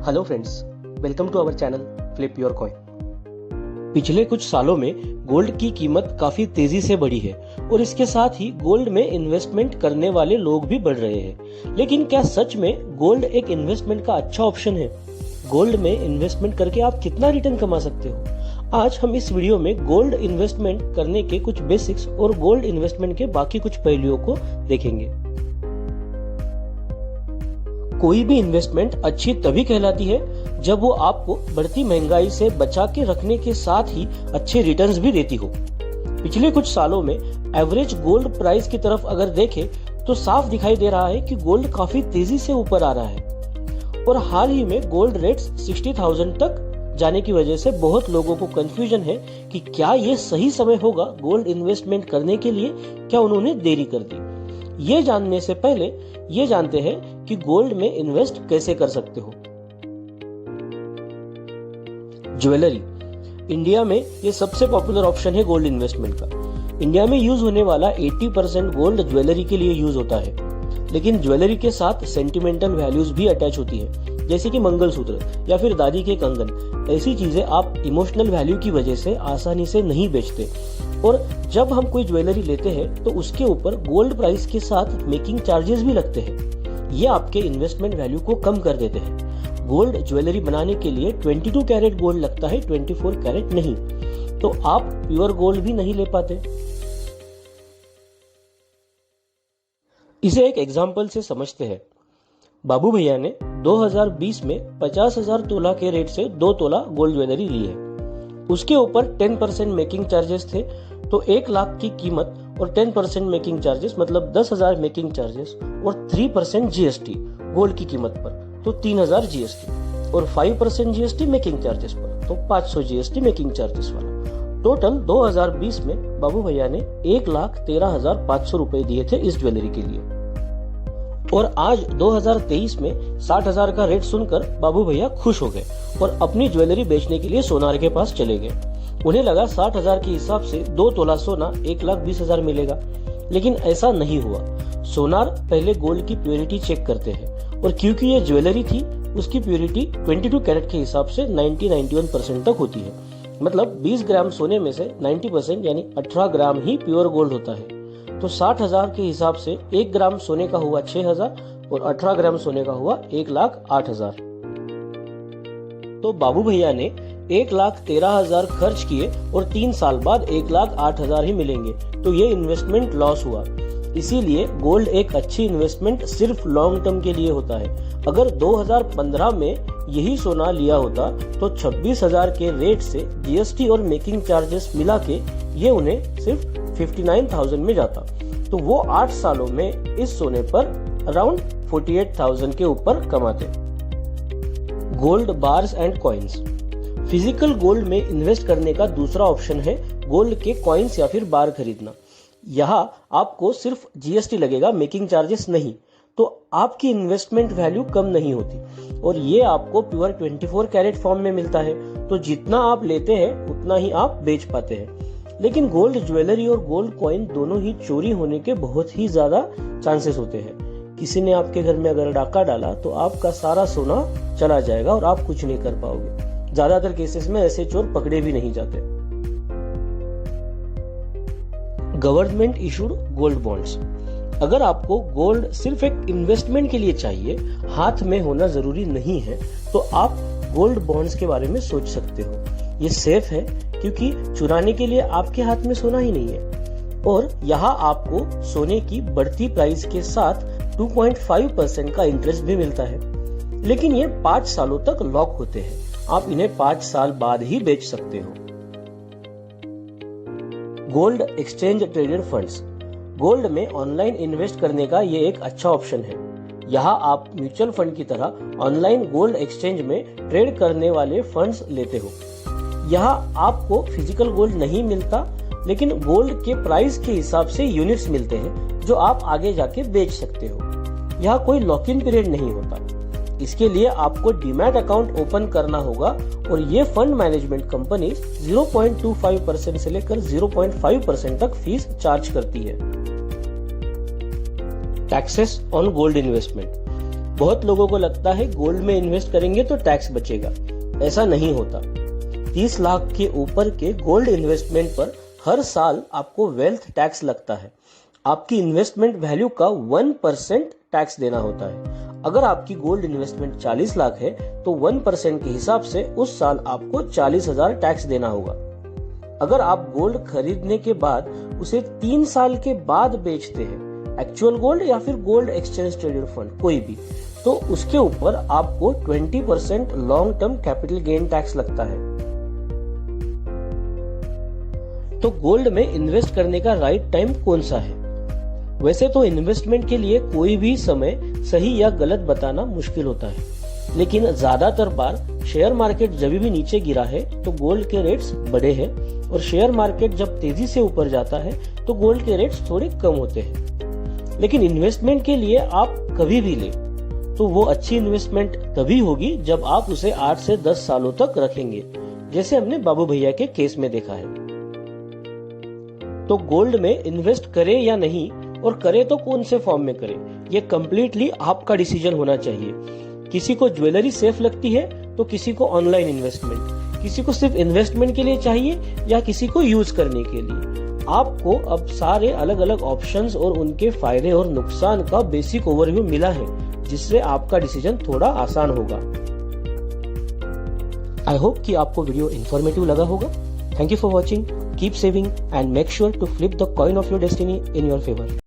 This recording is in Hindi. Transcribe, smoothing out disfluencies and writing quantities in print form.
Hello friends, welcome to our channel Flip Your Coin. पिछले कुछ सालों में गोल्ड की कीमत काफी तेजी से बढ़ी है और इसके साथ ही गोल्ड में इन्वेस्टमेंट करने वाले लोग भी बढ़ रहे हैं। लेकिन क्या सच में गोल्ड एक इन्वेस्टमेंट का अच्छा ऑप्शन है? गोल्ड में इन्वेस्टमेंट करके आप कितना रिटर्न कमा सकते हो? आज हम इस वीडियो में गोल्ड इन्वेस्टमेंट करने के कुछ बेसिक्स और गोल्ड इन्वेस्टमेंट के बाकी कुछ पहलुओं को देखेंगे। कोई भी इन्वेस्टमेंट अच्छी तभी कहलाती है जब वो आपको बढ़ती महंगाई से बचा के रखने के साथ ही अच्छे रिटर्न्स भी देती हो। पिछले कुछ सालों में एवरेज गोल्ड प्राइस की तरफ अगर देखें तो साफ दिखाई दे रहा है कि गोल्ड काफी तेजी से ऊपर आ रहा है और हाल ही में गोल्ड रेट्स 60,000 तक जाने की वजह से बहुत लोगों को कंफ्यूजन है कि क्या ये सही समय होगा गोल्ड इन्वेस्टमेंट करने के लिए, क्या उन्होंने देरी कर दी। ये जानने से पहले ये जानते हैं कि गोल्ड में इन्वेस्ट कैसे कर सकते हो। ज्वेलरी इंडिया में ये सबसे पॉपुलर ऑप्शन है गोल्ड इन्वेस्टमेंट का। इंडिया में यूज होने वाला 80% गोल्ड ज्वेलरी के लिए यूज होता है, लेकिन ज्वेलरी के साथ सेंटिमेंटल वैल्यूज भी अटैच होती है, जैसे कि मंगलसूत्र या फिर दादी के कंगन। ऐसी चीजें आप इमोशनल वैल्यू की वजह से आसानी से नहीं बेचते और जब हम कोई ज्वेलरी लेते हैं तो उसके ऊपर गोल्ड प्राइस के साथ मेकिंग चार्जेस भी लगते हैं। ये आपके इन्वेस्टमेंट वैल्यू को कम कर देते हैं। गोल्ड ज्वेलरी बनाने के लिए 22 कैरेट गोल्ड लगता है, 24 कैरेट नहीं, तो आप प्योर गोल्ड भी नहीं ले पाते। इसे एक एग्जाम्पल से समझते हैं। बाबू भैया ने 2020 में 50,000 तोला के रेट से 2 तोला गोल्ड ज्वेलरी ली है। उसके ऊपर 10% मेकिंग चार्जेस थे, तो 1 लाख की कीमत और 10% मेकिंग चार्जेस मतलब 10,000 मेकिंग चार्जेस और 3% जीएसटी गोल्ड की कीमत पर, तो 3,000 जीएसटी और 5% जीएसटी मेकिंग चार्जेस पर, तो 500 जीएसटी मेकिंग चार्जेस वाला। टोटल 2020 में बाबू भैया ने 1,13,500 रुपए दिए थे इस ज्वेलरी के लिए। और आज 2023 में 60,000 का रेट सुनकर बाबू भैया खुश हो गए और अपनी ज्वेलरी बेचने के लिए सोनार के पास चले गए। उन्हें लगा 60,000 के हिसाब से 2 तोला सोना 1,20,000 मिलेगा, लेकिन ऐसा नहीं हुआ। सोनार पहले गोल्ड की प्योरिटी चेक करते हैं और क्योंकि ये ज्वेलरी थी उसकी प्योरिटी 22 कैरेट के हिसाब से 90-91% तक होती है। मतलब 20 ग्राम सोने में से 90% यानी 18 ग्राम ही प्योर गोल्ड होता है। तो 60,000 के हिसाब से 1 ग्राम सोने का हुआ 6,000 और 18 ग्राम सोने का हुआ 1,08,000। तो बाबू भैया ने 1,13,000 खर्च किए और 3 साल बाद 1,08,000 ही मिलेंगे, तो ये इन्वेस्टमेंट लॉस हुआ। इसीलिए गोल्ड एक अच्छी इन्वेस्टमेंट सिर्फ लॉन्ग टर्म के लिए होता है। अगर 2015 में यही सोना लिया होता तो 26,000 के रेट से जीएसटी और मेकिंग चार्जेस मिला के ये उन्हें सिर्फ 59,000 में जाता, तो वो 8 सालों में इस सोने पर अराउंड 48,000 के ऊपर कमाते। Gold bars and coins physical gold में इन्वेस्ट करने का दूसरा ऑप्शन है गोल्ड के कॉइन्स या फिर बार खरीदना। यहाँ आपको सिर्फ जीएसटी लगेगा, मेकिंग चार्जेस नहीं, तो आपकी इन्वेस्टमेंट वैल्यू कम नहीं होती और ये आपको प्योर 24 कैरेट फॉर्म में मिलता है, तो जितना आप लेते हैं उतना ही आप बेच पाते हैं। लेकिन गोल्ड ज्वेलरी और गोल्ड कॉइन दोनों ही चोरी होने के बहुत ही ज्यादा चांसेस होते हैं। किसी ने आपके घर में अगर डाका डाला तो आपका सारा सोना चला जाएगा और आप कुछ नहीं कर पाओगे। ज्यादातर केसेस में ऐसे चोर पकड़े भी नहीं जाते। गवर्नमेंट इशूड गोल्ड बॉन्ड्स अगर आपको गोल्ड सिर्फ एक इन्वेस्टमेंट के लिए चाहिए, हाथ में होना जरूरी नहीं है, तो आप गोल्ड बॉन्ड्स के बारे में सोच सकते हो। ये सेफ है क्योंकि चुराने के लिए आपके हाथ में सोना ही नहीं है और यहाँ आपको सोने की बढ़ती प्राइस के साथ 2.5% का इंटरेस्ट भी मिलता है। लेकिन ये 5 सालों तक लॉक होते हैं, आप इन्हें 5 साल बाद ही बेच सकते हो। Gold exchange traded funds gold में ऑनलाइन इन्वेस्ट करने का ये एक अच्छा ऑप्शन है। यहाँ आप म्यूचुअल फंड की तरह ऑनलाइन गोल्ड एक्सचेंज में ट्रेड करने वाले फंड्स लेते हो। यहाँ आपको फिजिकल गोल्ड नहीं मिलता, लेकिन गोल्ड के प्राइस के हिसाब से यूनिट्स मिलते हैं जो आप आगे जाके बेच सकते हो। यहाँ कोई लॉक इन पीरियड नहीं होता। इसके लिए आपको डीमैट अकाउंट ओपन करना होगा और ये फंड मैनेजमेंट कंपनी 0.25% से लेकर 0.5% तक फीस चार्ज करती है। टैक्सेस ऑन गोल्ड इन्वेस्टमेंट बहुत लोगों को लगता है गोल्ड में इन्वेस्ट करेंगे तो टैक्स बचेगा। ऐसा नहीं होता। 30 लाख के ऊपर के गोल्ड इन्वेस्टमेंट पर हर साल आपको वेल्थ टैक्स लगता है। आपकी इन्वेस्टमेंट वैल्यू का 1% टैक्स देना होता है। अगर आपकी गोल्ड इन्वेस्टमेंट 40 लाख है तो 1% के हिसाब से उस साल आपको 40,000 टैक्स देना होगा। अगर आप गोल्ड खरीदने के बाद उसे 3 साल के बाद बेचते हैं, एक्चुअल गोल्ड या फिर गोल्ड एक्सचेंज ट्रेडेड फंड कोई भी, तो उसके ऊपर आपको 20% long term capital gain tax लगता है। तो गोल्ड में इन्वेस्ट करने का राइट टाइम कौन सा है? वैसे तो इन्वेस्टमेंट के लिए कोई भी समय सही या गलत बताना मुश्किल होता है, लेकिन ज्यादातर बार शेयर मार्केट जब भी नीचे गिरा है तो गोल्ड के रेट्स बढ़े हैं, और शेयर मार्केट जब तेजी से ऊपर जाता है तो गोल्ड के रेट्स थोड़े कम होते हैं। लेकिन इन्वेस्टमेंट के लिए आप कभी भी ले तो वो अच्छी इन्वेस्टमेंट तभी होगी जब आप उसे 8 से 10 सालों तक रखेंगे, जैसे हमने बाबू भैया के केस में देखा है। तो गोल्ड में इन्वेस्ट करें या नहीं, और करें तो कौन से फॉर्म में करें, ये कम्प्लीटली आपका डिसीजन होना चाहिए। किसी को ज्वेलरी सेफ लगती है तो किसी को ऑनलाइन इन्वेस्टमेंट, किसी को सिर्फ इन्वेस्टमेंट के लिए चाहिए या किसी को यूज करने के लिए। आपको अब सारे अलग अलग ऑप्शंस और उनके फायदे और नुकसान का बेसिक ओवरव्यू मिला है, जिससे आपका डिसीजन थोड़ा आसान होगा। आई होप कि आपको वीडियो इंफॉर्मेटिव लगा होगा। Thank you for watching. Keep saving and make sure to flip the coin of your destiny in your favour.